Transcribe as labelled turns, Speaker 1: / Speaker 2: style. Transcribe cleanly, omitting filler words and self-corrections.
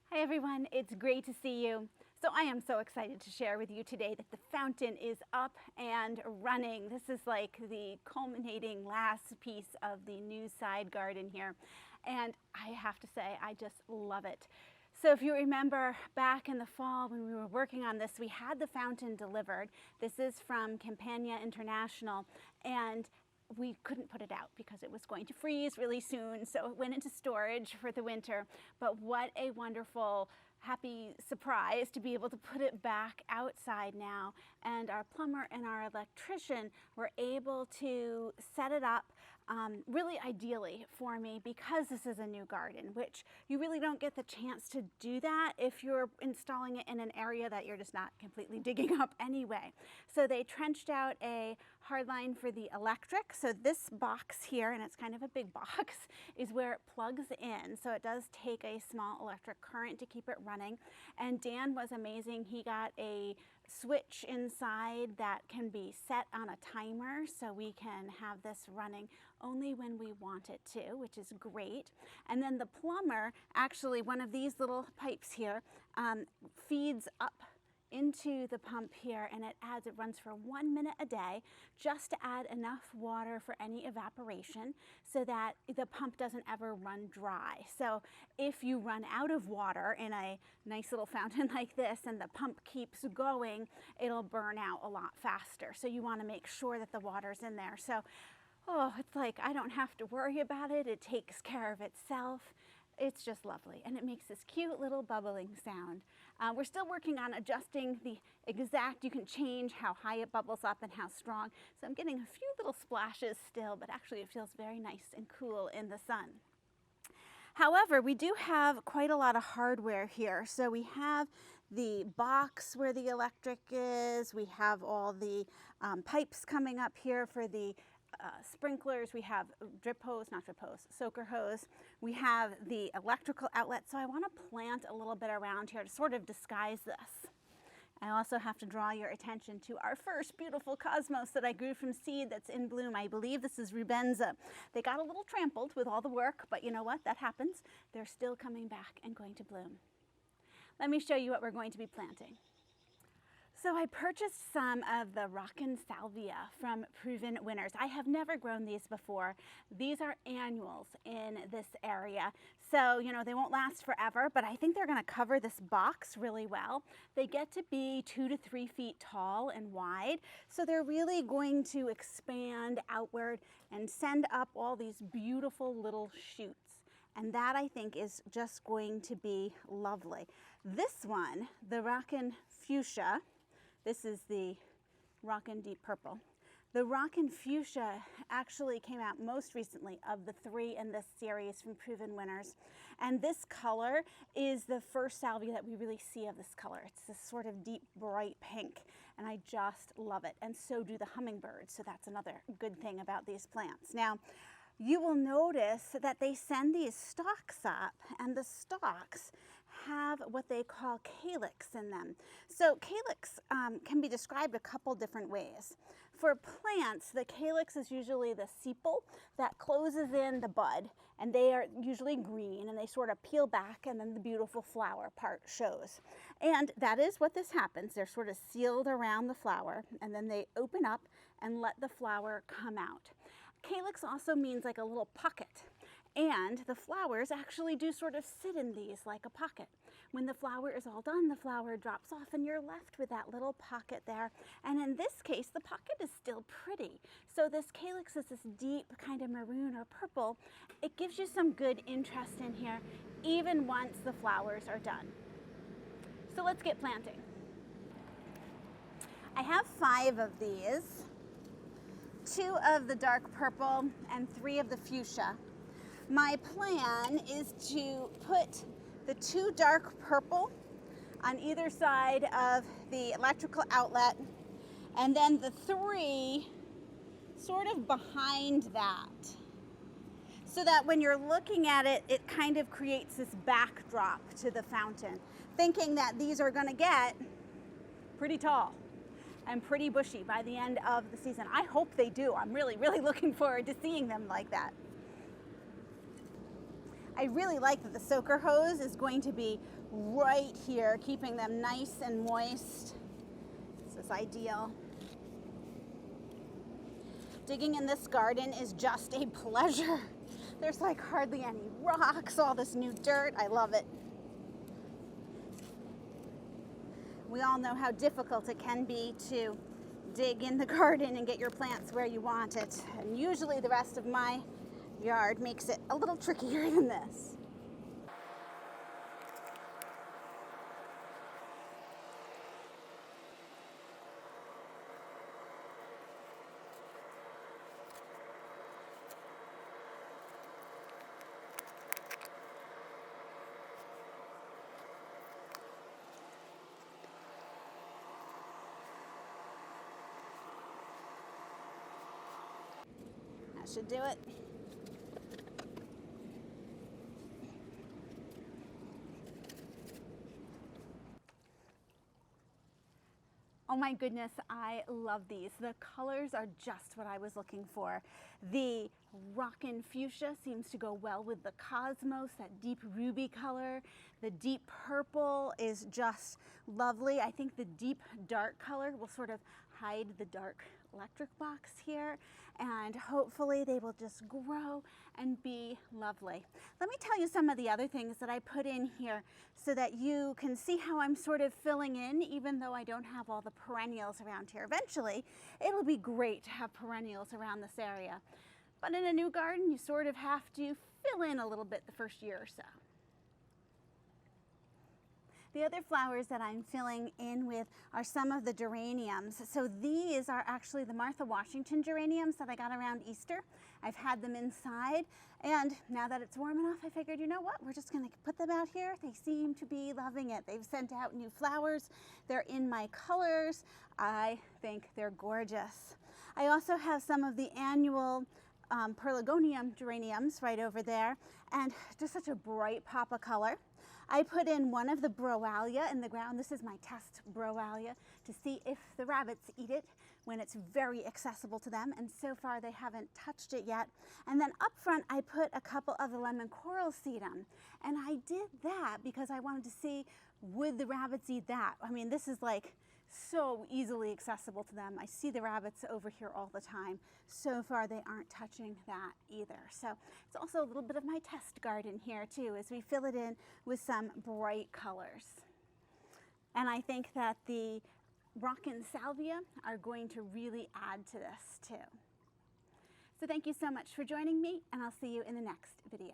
Speaker 1: Hi everyone, it's great to see you. So I am so excited to share with you today that the fountain is up and running. This is like the culminating last piece of the new side garden here. And I have to say, I just love it. So if you remember back in the fall when we were working on this, we had the fountain delivered. This is from Campania International, and we couldn't put it out because it was going to freeze really soon, so it went into storage for the winter. But what a wonderful, happy surprise to be able to put it back outside now. And our plumber and our electrician were able to set it up really ideally for me because this is a new garden, which you really don't get the chance to do that if you're installing it in an area that you're just not completely digging up anyway. So they trenched out a hard line for the electric. So this box here, and it's kind of a big box, is where it plugs in. So it does take a small electric current to keep it running. And Dan was amazing. He got a switch inside that can be set on a timer, so we can have this running only when we want it to, which is great. And then the plumber, actually one of these little pipes here, feeds up into the pump here, and it runs for 1 minute a day just to add enough water for any evaporation so that the pump doesn't ever run dry. So if you run out of water in a nice little fountain like this and the pump keeps going, it'll burn out a lot faster. So you want to make sure that the water's in there. So it's like I don't have to worry about it. It takes care of itself. It's just lovely, and it makes this cute little bubbling sound. We're still working on adjusting the exact, you can change how high it bubbles up and how strong. So I'm getting a few little splashes still, but actually it feels very nice and cool in the sun. However, we do have quite a lot of hardware here. So we have the box where the electric is. We have all the pipes coming up here for the sprinklers. We have drip hose, not drip hose, soaker hose. We have the electrical outlet. So I want to plant a little bit around here to sort of disguise this. I also have to draw your attention to our first beautiful cosmos that I grew from seed that's in bloom. I believe this is rubenza. They got a little trampled with all the work, but you know what? That happens. They're still coming back and going to bloom. Let me show you what we're going to be planting. So I purchased some of the Rockin salvia from Proven Winners. I have never grown these before. These are annuals in this area. So, you know, they won't last forever, but I think they're going to cover this box really well. They get to be 2 to 3 feet tall and wide. So they're really going to expand outward and send up all these beautiful little shoots. And that, I think, is just going to be lovely. This one, the Rockin Fuchsia, this is the Rockin Deep Purple. The Rockin Fuchsia actually came out most recently of the 3 in this series from Proven Winners. And this color is the first salvia that we really see of this color. It's this sort of deep, bright pink, and I just love it. And so do the hummingbirds, so that's another good thing about these plants. Now, you will notice that they send these stalks up, and the stalks have what they call calyx in them. So calyx can be described a couple different ways. For plants, the calyx is usually the sepal that closes in the bud, and they are usually green, and they sort of peel back, and then the beautiful flower part shows. And that is what this happens. They're sort of sealed around the flower, and then they open up and let the flower come out. Calyx also means like a little pocket, and the flowers actually do sort of sit in these like a pocket. When the flower is all done, the flower drops off and you're left with that little pocket there. And in this case, the pocket is still pretty. So this calyx is this deep kind of maroon or purple. It gives you some good interest in here, even once the flowers are done. So let's get planting. I have 5 of these. 2 of the dark purple and 3 of the fuchsia. My plan is to put the 2 dark purple on either side of the electrical outlet, and then the 3 sort of behind that, so that when you're looking at it, it kind of creates this backdrop to the fountain, thinking that these are going to get pretty tall and pretty bushy by the end of the season. I hope they do. I'm really, really looking forward to seeing them like that. I really like that the soaker hose is going to be right here, keeping them nice and moist. This is ideal. Digging in this garden is just a pleasure. There's like hardly any rocks, all this new dirt. I love it. We all know how difficult it can be to dig in the garden and get your plants where you want it. And usually the rest of my yard makes it a little trickier than this. That should do it. Oh my goodness, I love these. The colors are just what I was looking for. The Rockin Fuchsia seems to go well with the Cosmos, that deep ruby color. The deep purple is just lovely. I think the deep dark color will sort of hide the dark electric box here, and hopefully they will just grow and be lovely. Let me tell you some of the other things that I put in here so that you can see how I'm sort of filling in, even though I don't have all the perennials around here. Eventually, it'll be great to have perennials around this area. But in a new garden, you sort of have to fill in a little bit the first year or so. The other flowers that I'm filling in with are some of the geraniums. So these are actually the Martha Washington geraniums that I got around Easter. I've had them inside, and now that it's warm enough, I figured, you know what, we're just gonna put them out here. They seem to be loving it. They've sent out new flowers. They're in my colors. I think they're gorgeous. I also have some of the annual pelargonium geraniums right over there, and just such a bright pop of color. I put in one of the broalia in the ground. This is my test broalia to see if the rabbits eat it when it's very accessible to them, and so far they haven't touched it yet. And then up front I put a couple of the lemon coral sedum, and I did that because I wanted to see, would the rabbits eat that? I mean, this is like so easily accessible to them. I see the rabbits over here all the time. So far they aren't touching that either. So it's also a little bit of my test garden here too, as we fill it in with some bright colors. And I think that the Rockin salvia are going to really add to this too. So thank you so much for joining me, and I'll see you in the next video.